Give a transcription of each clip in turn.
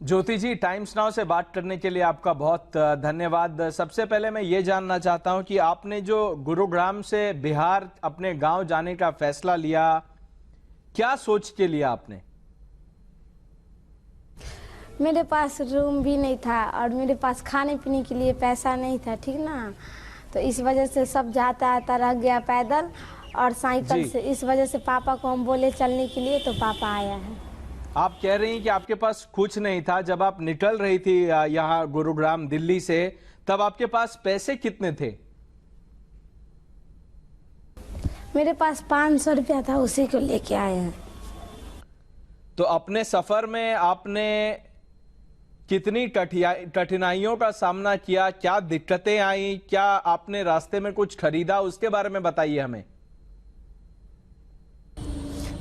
ज्योति जी, times now से बात करने के लिए आपका बहुत धन्यवाद। सबसे पहले मैं ये जानना चाहता हूं कि आपने जो गुरुग्राम से बिहार अपने गांव जाने का फैसला लिया, क्या सोच के लिया आपने? मेरे पास रूम भी नहीं था और मेरे पास खाने पीने के लिए पैसा नहीं था, ठीक ना। तो इस वजह से सब जाता आता रह गया पैदल और साइकिल से। इस वजह से पापा को हम बोले चलने के लिए, तो पापा आया है। आप कह रही हैं कि आपके पास कुछ नहीं था। जब आप निकल रही थी यहाँ गुरुग्राम दिल्ली से, तब आपके पास पैसे कितने थे? मेरे पास 500 रुपया था, उसी को लेके आए हैं। तो अपने सफर में आपने कितनी कठिनाइयों का सामना किया? क्या दिक्कतें आई? क्या आपने रास्ते में कुछ खरीदा? उसके बारे में बताइए हमें।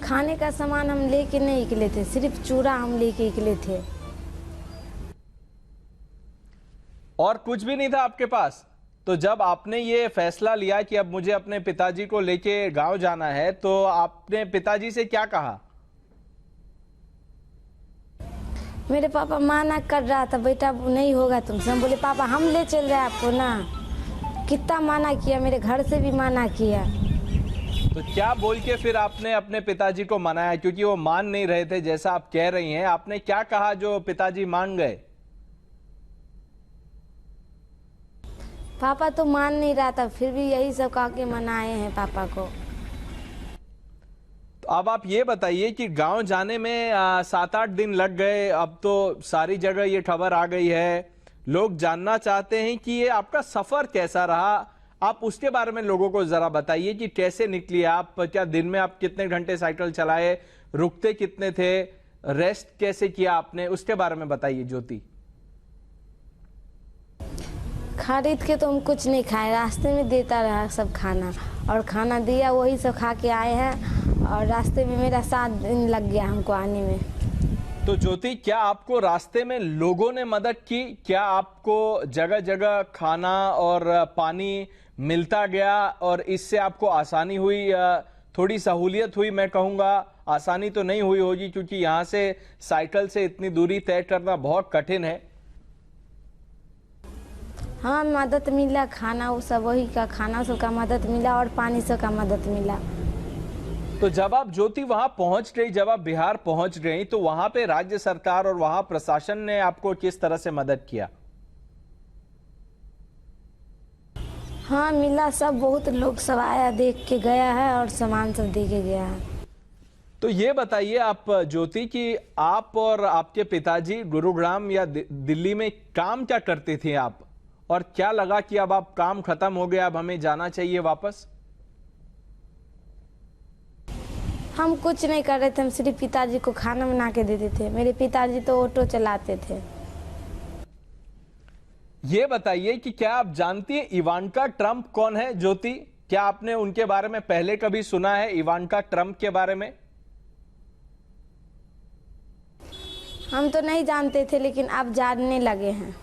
खाने का सामान हम लेके नहीं निकले थे, सिर्फ चूड़ा हम लेके निकले थे। और कुछ भी नहीं था आपके पास? तो जब आपने ये फैसला लिया कि अब मुझे अपने पिताजी को लेके गांव जाना है, तो आपने पिताजी से क्या कहा? मेरे पापा माना कर रहा था, बेटा नहीं होगा तुमसे। हम बोले पापा हम ले चल रहे आपको ना। कितना माना किया, मेरे घर से भी माना किया। तो क्या बोल के फिर आपने अपने पिताजी को मनाया? क्योंकि वो मान नहीं रहे थे जैसा आप कह रही हैं। आपने क्या कहा जो पिताजी मान गए? पापा तो मान नहीं रहा था, फिर भी यही सब कह के मनाए हैं पापा को। तो अब आप ये बताइए कि गांव जाने में 7-8 दिन लग गए। अब तो सारी जगह ये खबर आ गई है। लोग जानना चाहते हैं कि ये आपका सफर कैसा रहा। आप उसके बारे में लोगों को जरा बताइए कि कैसे निकली आप। क्या दिन में आप कितने घंटे साइकिल चलाए, रुकते कितने थे, रेस्ट कैसे किया आपने, उसके बारे में बताइए ज्योति। खरीद के तो हम कुछ नहीं खाए, रास्ते में देता रहा सब खाना, और खाना दिया वही सब खा के आए हैं। और रास्ते में मेरा 7 दिन लग गया हमको आने में। तो ज्योति, क्या आपको रास्ते में लोगों ने मदद की? क्या आपको जगह जगह खाना और पानी मिलता गया और इससे आपको आसानी हुई, थोड़ी सहूलियत हुई? मैं कहूँगा आसानी तो नहीं हुई होगी, क्योंकि यहाँ से साइकिल से इतनी दूरी तय करना बहुत कठिन है। हाँ, मदद मिला, खाना वो सब वही का खाना सब का मदद मिला और पानी सब का मदद मिला। तो जब आप ज्योति वहां पहुंच गई, जब आप बिहार पहुंच गई, तो वहां पे राज्य सरकार और वहां प्रशासन ने आपको किस तरह से मदद किया? हाँ मिला, सब बहुत लोग सब आया, देख के गया है और सामान सब दे के गया है। तो ये बताइए आप ज्योति कि आप और आपके पिताजी गुरुग्राम या दिल्ली में काम क्या करते थे आप, और क्या लगा कि अब आप काम खत्म हो गया, अब हमें जाना चाहिए वापस? हम कुछ नहीं कर रहे थे, हम सिर्फ पिताजी को खाना बना के देते थे। मेरे पिताजी तो ऑटो चलाते थे। ये बताइए कि क्या आप जानती हैं इवांका ट्रंप कौन है ज्योति? क्या आपने उनके बारे में पहले कभी सुना है, इवांका ट्रंप के बारे में? हम तो नहीं जानते थे, लेकिन अब जानने लगे हैं।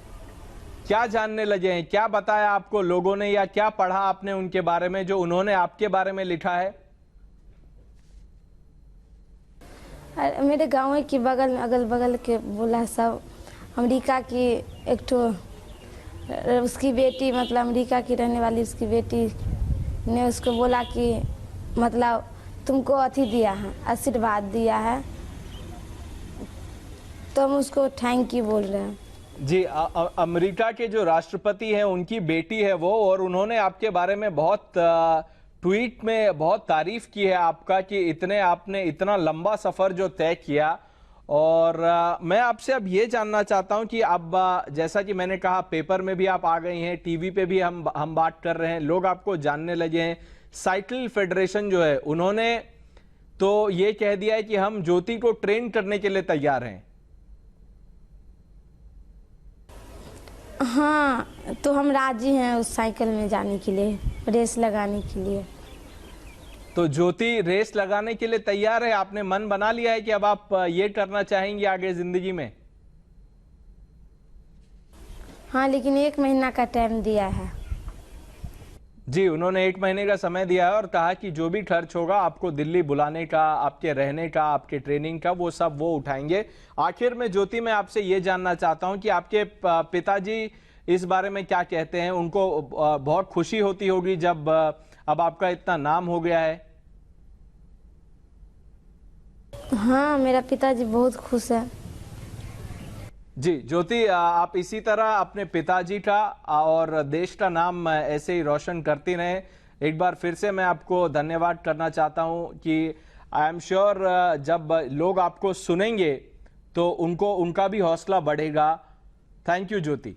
क्या जानने लगे हैं? क्या बताया आपको लोगों ने, या क्या पढ़ा आपने उनके बारे में जो उन्होंने आपके बारे में लिखा है? मेरे गांव के बगल में, अगल बगल के बोला सब, अमेरिका की एक ठो उसकी बेटी, मतलब अमेरिका की रहने वाली उसकी बेटी ने उसको बोला कि मतलब तुमको अथी दिया है, आशीर्वाद दिया है, तो हम उसको थैंक यू बोल रहे हैं। जी, अमेरिका के जो राष्ट्रपति हैं उनकी बेटी है वो, और उन्होंने आपके बारे में बहुत ट्वीट में बहुत तारीफ की है आपका कि इतने आपने इतना लंबा सफर जो तय किया। और मैं आपसे अब ये जानना चाहता हूं कि अब जैसा कि मैंने कहा, पेपर में भी आप आ गई हैं, टीवी पे भी हम बात कर रहे हैं, लोग आपको जानने लगे हैं। साइकिल फेडरेशन जो है उन्होंने तो ये कह दिया है कि हम ज्योति को ट्रेन करने के लिए तैयार हैं। हाँ, तो हम राजी हैं उस साइकिल में जाने के लिए, रेस लगाने के लिए। तो ज्योति रेस लगाने के लिए तैयार है? आपने मन बना लिया है कि अब आप ये करना चाहेंगे आगे जिंदगी में? हाँ, लेकिन 1 महीना का टाइम दिया है। जी, उन्होंने 1 महीने का समय दिया है और कहा कि जो भी खर्च होगा आपको दिल्ली बुलाने का, आपके रहने का, आपके ट्रेनिंग का, वो सब वो उठाएंगे। आखिर में ज्योति, मैं आपसे ये जानना चाहता हूं कि आपके पिताजी इस बारे में क्या कहते हैं? उनको बहुत खुशी होती होगी जब अब आपका इतना नाम हो गया है। हाँ, मेरा पिताजी बहुत खुश है। जी ज्योति, आप इसी तरह अपने पिताजी का और देश का नाम ऐसे ही रोशन करती रहें। एक बार फिर से मैं आपको धन्यवाद करना चाहता हूं कि आई एम श्योर जब लोग आपको सुनेंगे तो उनका भी हौसला बढ़ेगा। Thank you Jyoti.